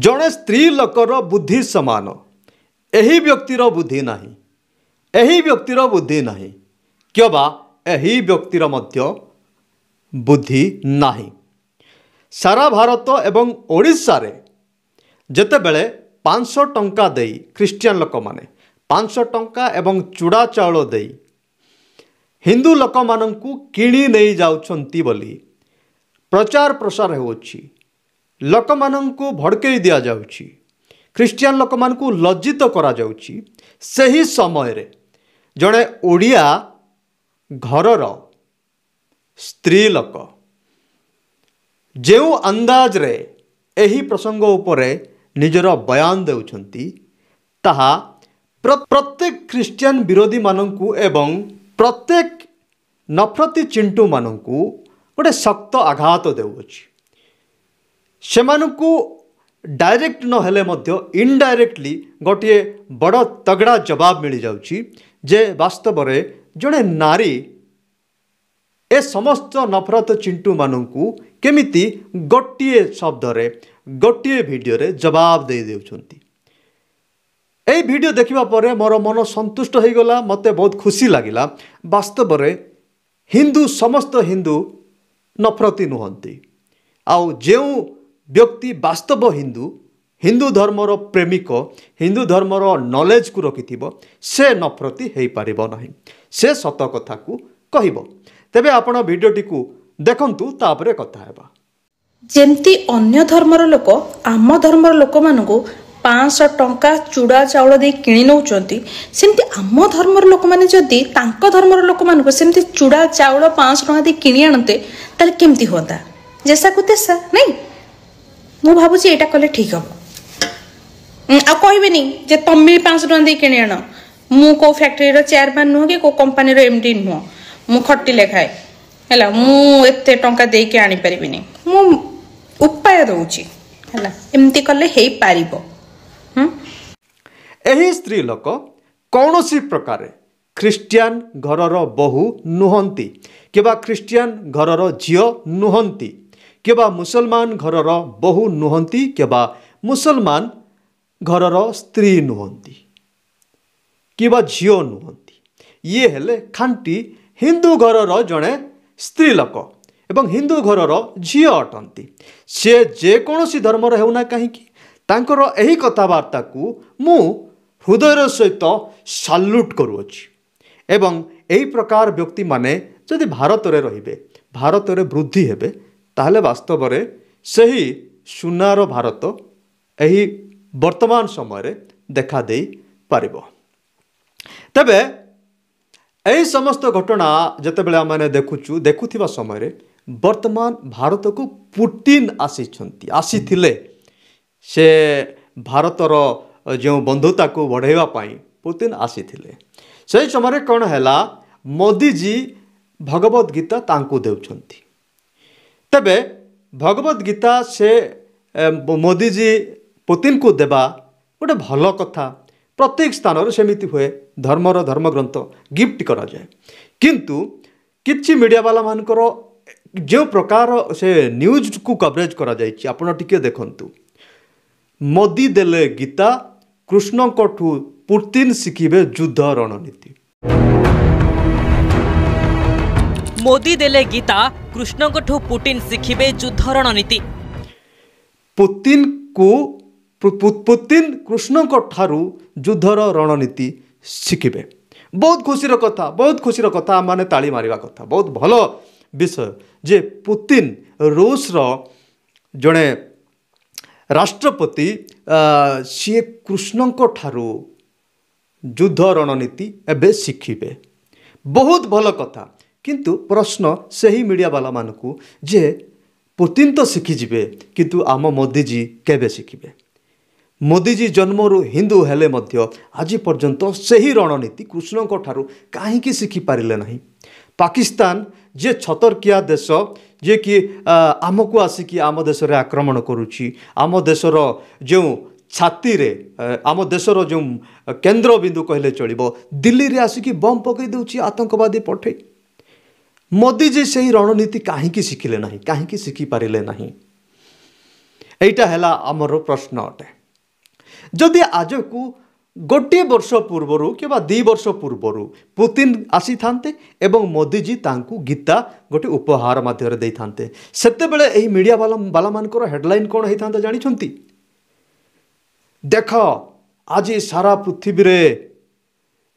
जड़े स्त्री लोकर बुद्धि समान एही व्यक्तिर बुद्धि नाही एही व्यक्तिर बुद्धि नाही क्यों एही व्यक्तिर मध्य बुद्धि नाही। सारा भारत एवं ओडिशा रे जेतेबेले 500 टंका देई ख्रिस्टियन लोक माने 500 टंका एवं चूड़ा चाउल देई हिंदू लोक मानंकु किणी नहीं जाउछंती बोली प्रचार प्रसार होउछि। लोक मानंकु भड़कई दिया जाउछि, ख्रिस्टियन लोक मानंकु लज्जित करा जाउछि। सही समय रे जड़े ओडिया घरर स्त्री लोक जो अंदाज रे एही प्रसंग उपरे निजर बयान देउछंती ताहा प्रत्येक ख्रिस्टियन विरोधी मानंकु एवं प्रत्येक नफरती चिंटू मानंकु गोटे शक्त आघात देउछि। सेमानंकु डायरेक्ट न हेले मध्य इनडायरेक्टली गोटे बड़ तगड़ा जवाब मिल जाउछि जे वास्तव रे जड़े नारी ए समस्त नफरत चिंटू मानंकु केमिति गोटिए शब्द रे गोटिए वीडियो रे जवाब दे देउछंती। एई वीडियो देखिबा परे मोर मन संतुष्ट हो गला, मते बहुत खुशी लागिला। वास्तव रे हिंदू समस्त हिंदू नफरती नुहंती आउ जो व्यक्ति वास्तव हिंदू हिंदू धर्मर प्रेमिक हिंदू धर्मर नॉलेज को रखिथिबो से नफरती हेई पारिबो नाही, से सत कथा को कहिबो। तेबे आपण वीडियोटी को देखंतु तापरे कथा हेबा। जेमती अन्य धर्मर लोक आम धर्मर लोक मानकु 500 टंका चूड़ा चाउल दे किणी नौचंती सेमती आम धर्मर लोक माने जदी तांको धर्मर लोक मानकु सेमती चूड़ा चाउल 500 टंका दे किणी आनते ताले केमती होता जैसा को तैसा नहीं। मु भाबुची एटा कले ठीक हम आ कहबेनी जे तम्बी 500 टंका दे किणी आनो। मु को फैक्ट्री रो चेयरमैन नुह के को कंपनी रो एमडी नुह, मु खट्टी लेखाए हैला मु एते टंका दे के आनी परिबिनी। मु उपाय दउची हैला एमती कले हेई पारिबो। एही स्त्री लोक कौनसी प्रकार ख्रिस्टियन घरर बहु नुहंती केबा ख्रिस्टियन घरर झियो नुहंती केबा मुसलमान घरर बहु नुहंती केबा मुसलमान घरर स्त्री नुहंती केबा झियो नुहंती। ये हेले खांटी हिंदू घरर जड़े स्त्री लोक एवं हिंदू घरर झियो अटंती। से जे कोनोसी धर्मर हेउना कहीं तांकर एही कथावार्ता को मु हृदयर सहित साल्यूट करुअछि एवं एही प्रकार व्यक्ति माने जदि भारत रे रहिबे भारत रे वृद्धि हेबे ताहले वास्तव रे सही सुनार भारत एही वर्तमान समय रे देखा देई पारिबो। तबे एही समस्त घटना जतेबेले आमे देखुछु देखुथिबा समय रे वर्तमान भारत को पुतिन आसीथिले से भारतर जो बंधुता को बढ़ावा पाई पुतिन आसीथिले। से समय कौन हैला मोदी जी भगवत गीता तांकु देउछंती। तबे भगवत गीता से मोदी जी पुतिन को देबा गोटे भल कथा। प्रत्येक स्थान रे सेमिति हुए धर्मर धर्मग्रंथ गिफ्ट करा जाए, किंतु किछि मीडिया वाला मानकर जो प्रकार से न्यूज को कवरेज करा जाइछि आपण टिके देखंतु। मोदी देले गीता कृष्ण ठू पुतिन शिखिबे युद्ध रणनीति। मोदी देले गीता कृष्ण ठू पुतिन शिखिबे युद्ध रणनीति। पुतिन कृष्ण ठारू युद्धर रणनीति शिखिबे। बहुत खुशीर कथा, बहुत खुशीर कथा। माने ताली मारिबा कथा, बहुत भलो विषय जे पुतिन रूस रो जड़े राष्ट्रपति सी कृष्ण ठारू युद्ध रणनीति एबे शिखिबे। बहुत भल कथा, किंतु प्रश्न सही मीडिया वाला मानकु जे पुतिन तो शिखिजिबे किंतु आम मोदी जी केबे शिखिबे। मोदी जी जन्मरू हिंदू हेले मध्य आज पर्यंत सही रणनीति कृष्ण ठारू काहींकी शिखि पारिले नहीं। पाकिस्तान जे छतरकिया देश जे कि आमको आसिकी आम देश रे आक्रमण करुछि, आम देशर जो छाती रे आम देशर जो केंद्र बिंदु कहले चलिबो दिल्ली रे आसिकी बम पकई देउछि आतंकवादी पठे। मोदी जी सही रणनीति काहींकी शिखिले नहीं, काहींकी शिखि पारिले नहीं। এইটা হেলা आमर प्रश्न अटे जदि आज को गोटे वर्ष पूर्वर कि 2 वर्ष पूर्वर पुतिन आसी थांते एवं मोदीजी तांकू गीता गोटे उपहार माध्यम दे थांते सेते बेले एही मीडिया वाला मानकर हेडलाइन कौन होई थांता जानी छंती देख आज सारा पृथ्वी रे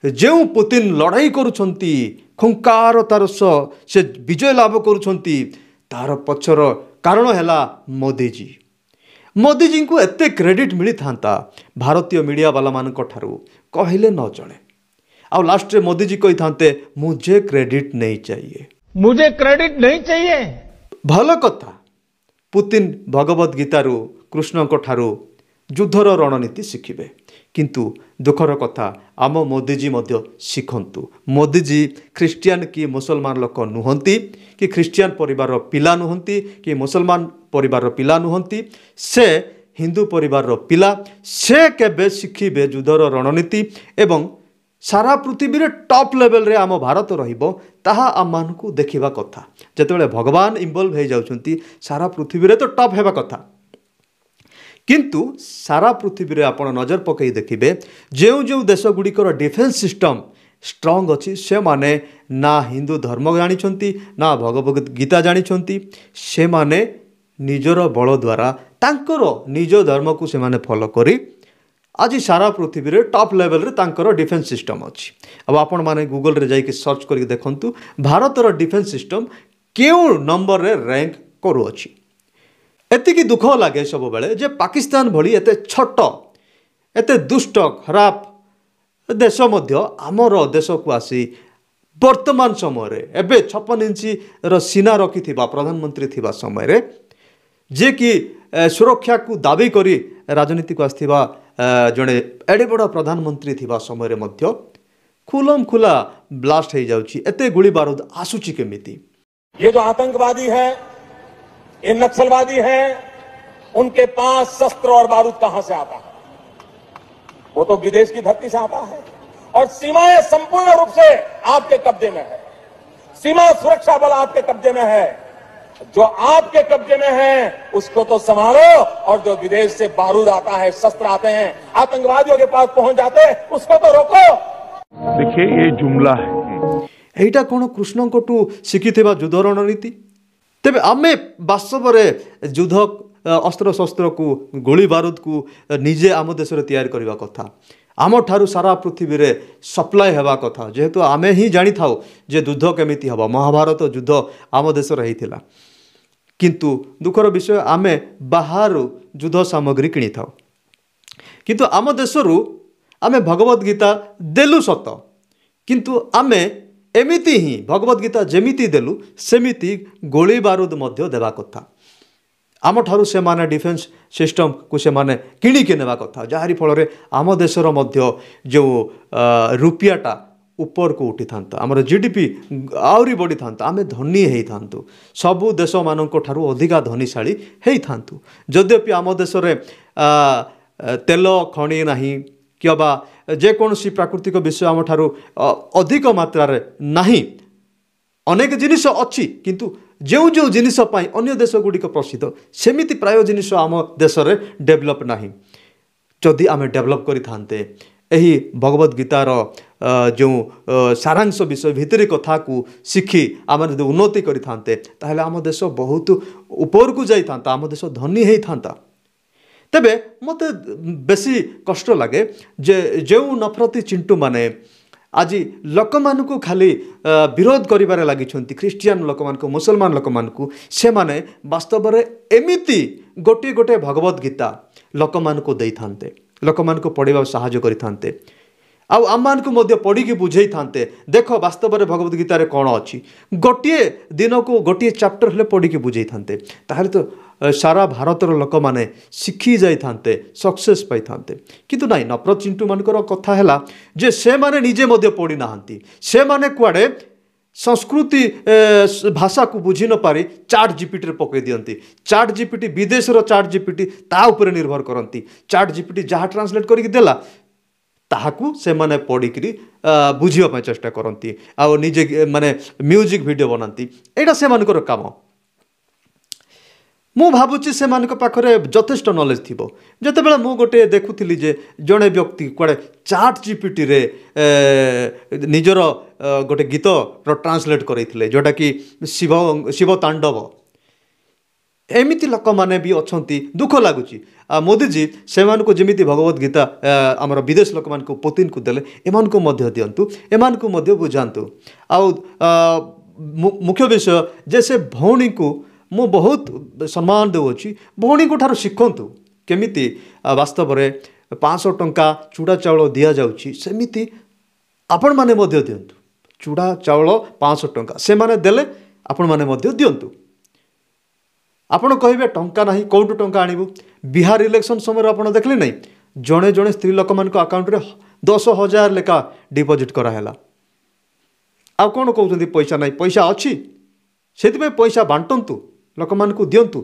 जो पुतिन लड़ाई करुछंती खुंकार तार से विजय लाभ करुछंती तार पछर कारण हैला मोदीजी मोदीजी को एते क्रेडिट मिली थांता भारतीय मीडिया वाला मान ठारू कहले न चले आ लास्ट रे मोदीजी कही थांते मुझे क्रेडिट नहीं चाहिए मुझे क्रेडिट नहीं चाहिए भल कथा पुतिन भगवत गीतारू कृष्ण ठारू युद्धर रणनीति शिखिबे किंतु दुखर कथा आम मोदीजी मध्य शिखंतु मोदीजी ख्रिस्टियान कि मुसलमान लोक नुहंती कि ख्रिस्टियान परिवार पिला नुहंती कि मुसलमान परिवार पिला नुहंती से हिंदू परिवार पिला से केबे शिखिबे युद्धर रणनीति एवं सारा पृथ्वी रे टॉप लेवल रे आम भारत रहिबो ताहा आम मानकु देखिबा कथा जेतेबेले भगवान इन्वॉल्व हो जाउछंती सारा पृथ्वी रे तो टॉप हेबा कथा किंतु सारा पृथ्वी रे आपण नजर पकई देखिबे जो जो देश गुड़िकर डिफेन्स सिस्टम स्ट्रांग अच्छी से माने ना हिंदू धर्म जानी ना भगवत गीता जानी से माने निजर बल द्वारा तांकर निज धर्म को से माने फॉलो करी आज सारा पृथ्वी रे टॉप लेवल रे तांकर डिफेन्स सिस्टम अच्छी अब आपण माने गूगल रे जाइके सर्च करके देखंतु भारतर डिफेन्स सिस्टम केउ नंबर रे रैंक करू अच्छी एतिकी दुख लगे सब बेले जे पाकिस्तान भली एते छोट एते दुष्ट खराब देश मध्य आमर देश को आसी वर्तमान समय रे एबे 56 इंची रो सीना रखी थिबा प्रधानमंत्री थिबा समय रे जे कि सुरक्षा को दाबी करी राजनीति को आस्थिबा जड़े एडे बड़ प्रधानमंत्री थिबा समय रे मध्य खुलम खुला ब्लास्ट हो जाउची एते गोली बारूद आसुची केमिति ये जो आतंकवादी है ये नक्सलवादी हैं उनके पास शस्त्र और बारूद कहां से आता है वो तो विदेश की धरती से आता है और सीमाएं संपूर्ण रूप से आपके कब्जे में है सीमा सुरक्षा बल आपके कब्जे में है जो आपके कब्जे में है उसको तो संभालो और जो विदेश से बारूद आता है शस्त्र आते हैं आतंकवादियों के पास पहुंच जाते हैं उसको तो रोको देखिए ये जुमला है एटा कौन कृष्ण को शिखी युद्ध रणनीति तेबे आमे वास्तव में युद्ध अस्त्र शस्त्र को गोली बारूद को निजे आम देश में तैयारी करने कथा आम ठारू सारा पृथ्वी रे सप्लाय हेबा कथा जेहेतु आमे ही जानी थाउ जे युद्ध केमिति हबा महाभारत युद्ध आम देश रे हिथिला किंतु दुखर विषय आमे बाहर युद्ध सामग्री किनी थाउ किंतु आम देशरू आमे भगवत गीता देलु सत किंतु आमे एमिति ही भगवत गीता जेमिति देलु सेमिति गोली बारूद मध्य देवा कथा आम ठारू से माने डिफेन्स सिस्टम को से माने किणी के नेवा कथा जहारी फल रे आम देशर मध्य जो रुपयाटा ऊपर को उठी थांता आमर जीडीपी आउरी बढ़ी थांता आमे धनी हेई थांतु सबु देश मानक ठारू अधिका धनीशाली हेई थांतु यद्यपि आम देश रे तेल खणी नाही किबा जेकोसी प्राकृतिक विषय आम ठारू अधिक मात्रा रे नाही अनेक जिनिस अच्छी किंतु जो जो जिनिस पाई अन्य देश गुड़िक प्रसिद्ध सेमिति प्राय जिनिस आम देश रे डेभलप नाही जदि आम डेभलप करि थांते एही भगवत गीतार जो सारांश विषय भितरी कथा को शिखी आम यदि उन्नति करि थांते ताहले आम देश बहुत ऊपर को जाई थांता आम देश धनी हेई थांता तेबे मते बेसी कष्ट लगे जे जो नफरती चिंटू माने आज लोक मानकु खाली विरोध करिबारे लागिछंती क्रिश्चियन लोक मानकु मुसलमान लोक मानकु से माने वास्तव रे एमिति गोटे गोटे भगवत गीता लोक मानकु देई थांते लोक मानकु पढिबा सहाय्य करि थांते आउ आम मानकु मध्य पढ़ी बुझे थांते देख वास्तव में भगवत गीतार कौन अच्छी गोटे दिन को गोटे चैप्टर हेले पढ़ी बुझे थांते ताहले तो सारा भारतर लोक माने शिखी जाई थांते सक्सेस पाई थांते किंतु नाई नफरत चिंटू मानकर कथा हैला जे से माने निजे मध्य पढ़ी नाहंती से माने कुआडे संस्कृति भाषा को बुझी न पारी चाट जीपीटी रे पकई दियंती चाट जीपीटी विदेश रो चाट जीपीटी ता ऊपर निर्भर करंती चाट जीपीटी जहाँ ट्रांसलेट करके देला ताहाकू से माने पढ़िकी बुझिबा चेष्टा करती आ निजे माने म्यूजिक वीडियो बनाती एटा से मानकर काम ମୁଁ ଭାବୁଛି ସେମାନଙ୍କ ପାଖରେ ଯଥେଷ୍ଟ ନଲେଜ ଥିବ। ଯେତେବେଳେ ମୁଁ ଗୋଟେ ଦେଖୁଥିଲି ଯେ ଜଣେ ବ୍ୟକ୍ତି କୁଆଡ଼େ ଚାଟ୍ ଜିପିଟିରେ ନିଜର ଗୋଟେ ଗୀତର ଟ୍ରାନ୍ସଲେଟ୍ କରାଇଥିଲେ ଯେଉଁଟାକି ଶିବ ତାଣ୍ଡବ। ଏମିତି ଲୋକମାନେ ବି ଅଛନ୍ତି, ଦୁଃଖ ଲାଗୁଛି। ମୋଦିଜୀ ସେମାନଙ୍କୁ ଯେମିତି ଭଗବତ ଗୀତା ଆମର ବିଦେଶ ଲୋକମାନଙ୍କୁ ପୁତିନକୁ ଦେଲେ ଏମାନଙ୍କୁ ମଧ୍ୟ ଦିଅନ୍ତୁ, ଏମାନଙ୍କୁ ମଧ୍ୟ ବୁଝାନ୍ତୁ। ଆଉ ମୁଖ୍ୟ ବିଷୟ ଯେ ସେ ଭଉଣୀକୁ ମୁଁ ବହୁତ ସମ୍ମାନ ଦେଉଅଛି, ଭଉଣୀଙ୍କ ଠାରୁ ଶିଖନ୍ତୁ କେମିତି ବାସ୍ତବରେ 500 ଟଙ୍କା ଚୁଡ଼ା ଚାଉଳ ଦିଆଯାଉଛି ସେମିତି ଆପଣମାନେ ମଧ୍ୟ ଦିଅନ୍ତୁ। ଚୁଡ଼ା ଚାଉଳ 500 ଟଙ୍କା ସେମାନେ ଦେଲେ ଆପଣମାନେ ମଧ୍ୟ ଦିଅନ୍ତୁ। ଆପଣ କହିବେ ଟଙ୍କା ନାହିଁ, କେଉଁଠୁ ଟଙ୍କା ଆଣିବୁ? ବିହାର ଇଲେକ୍ସନ୍ ସମୟରେ ଆପଣ ଦେଖିଲେ ନାହିଁ, ଜଣେ ଜଣେ ସ୍ତ୍ରୀ ଲୋକମାନଙ୍କ ଆକାଉଣ୍ଟରେ 10,000 ଲେଖା ଡିପୋଜିଟ୍ କରାହେଲା। ଆଉ କ'ଣ କହୁଛନ୍ତି ପଇସା ନାହିଁ? ପଇସା ଅଛି, ସେଥିପାଇଁ ପଇସା ବାଣ୍ଟନ୍ତୁ, ଲୋକମାନଙ୍କୁ ଦିଅନ୍ତୁ।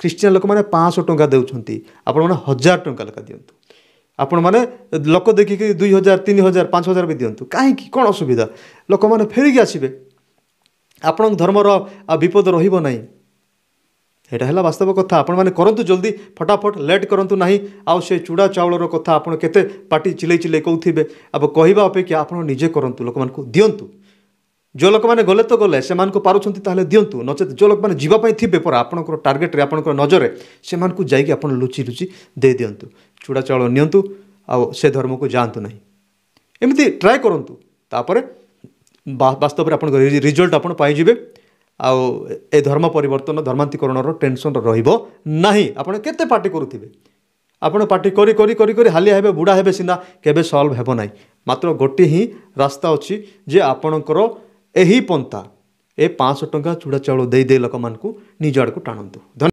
ଖ୍ରୀଷ୍ଟିଆନ ଲୋକମାନେ 500 ଟଙ୍କା ଦେଉଛନ୍ତି, ଆପଣମାନେ 1000 ଟଙ୍କା ଲେଖା ଦିଅନ୍ତୁ। ଆପଣମାନେ ଲୋକ ଦେଖିକି 2000, 3000, 5000 ବି ଦିଅନ୍ତୁ। କାହିଁକି, କ'ଣ ଅସୁବିଧା? ଲୋକମାନେ ଫେରିକି ଆସିବେ, ଆପଣଙ୍କ ଧର୍ମର ବିପଦ ରହିବ ନାହିଁ। ଏଇଟା ହେଲା ବାସ୍ତବ କଥା। ଆପଣମାନେ କରନ୍ତୁ ଜଲ୍ଦି, ଫଟାଫଟ, ଲେଟ୍ କରନ୍ତୁ ନାହିଁ। ଆଉ ସେ ଚୁଡ଼ା ଚାଉଳର କଥା ଆପଣ କେତେ ପାଟି ଚିଲେଇ ଚିଲେଇ କହୁଥିବେ, ଆଉ କହିବା ଅପେକ୍ଷା ଆପଣ ନିଜେ କରନ୍ତୁ, ଲୋକମାନଙ୍କୁ ଦିଅନ୍ତୁ। ଯେଉଁ ଲୋକମାନେ ଗଲେ ତ ଗଲେ, ସେମାନଙ୍କୁ ପାରୁଛନ୍ତି ତାହେଲେ ଦିଅନ୍ତୁ, ନଚେତ୍ ଯେଉଁ ଲୋକମାନେ ଯିବା ପାଇଁ ଥିବେ ପରା ଆପଣଙ୍କର ଟାର୍ଗେଟରେ, ଆପଣଙ୍କର ନଜରରେ, ସେମାନଙ୍କୁ ଯାଇକି ଆପଣ ଲୁଚି ଲୁଚି ଦେଇଦିଅନ୍ତୁ। ଚୁଡ଼ା ଚାଉଳ ନିଅନ୍ତୁ, ଆଉ ସେ ଧର୍ମକୁ ଯାଆନ୍ତୁ ନାହିଁ। ଏମିତି ଟ୍ରାଏ କରନ୍ତୁ, ତାପରେ ବାସ୍ତବରେ ଆପଣଙ୍କ ରିଜଲ୍ଟ ଆପଣ ପାଇଯିବେ। ଆଉ ଏ ଧର୍ମ ପରିବର୍ତ୍ତନ, ଧର୍ମାନ୍ତରୀକରଣର ଟେନସନ୍ ରହିବ ନାହିଁ। ଆପଣ କେତେ ପାର୍ଟି କରୁଥିବେ, ଆପଣ ପାର୍ଟି କରି କରି କରି କରି ହାଲିଆ ହେବେ, ବୁଢ଼ା ହେବେ ସିନା, କେବେ ସଲ୍ଭ ହେବ ନାହିଁ। ମାତ୍ର ଗୋଟିଏ ହିଁ ରାସ୍ତା ଅଛି ଯେ ଆପଣଙ୍କର ଏହି ପନ୍ଥା, ଏ 500 ଟଙ୍କା ଚୁଡ଼ା ଚାଉଳ ଦେଇ ଲୋକମାନଙ୍କୁ ନିଜ ଆଡ଼କୁ ଟାଣନ୍ତୁ।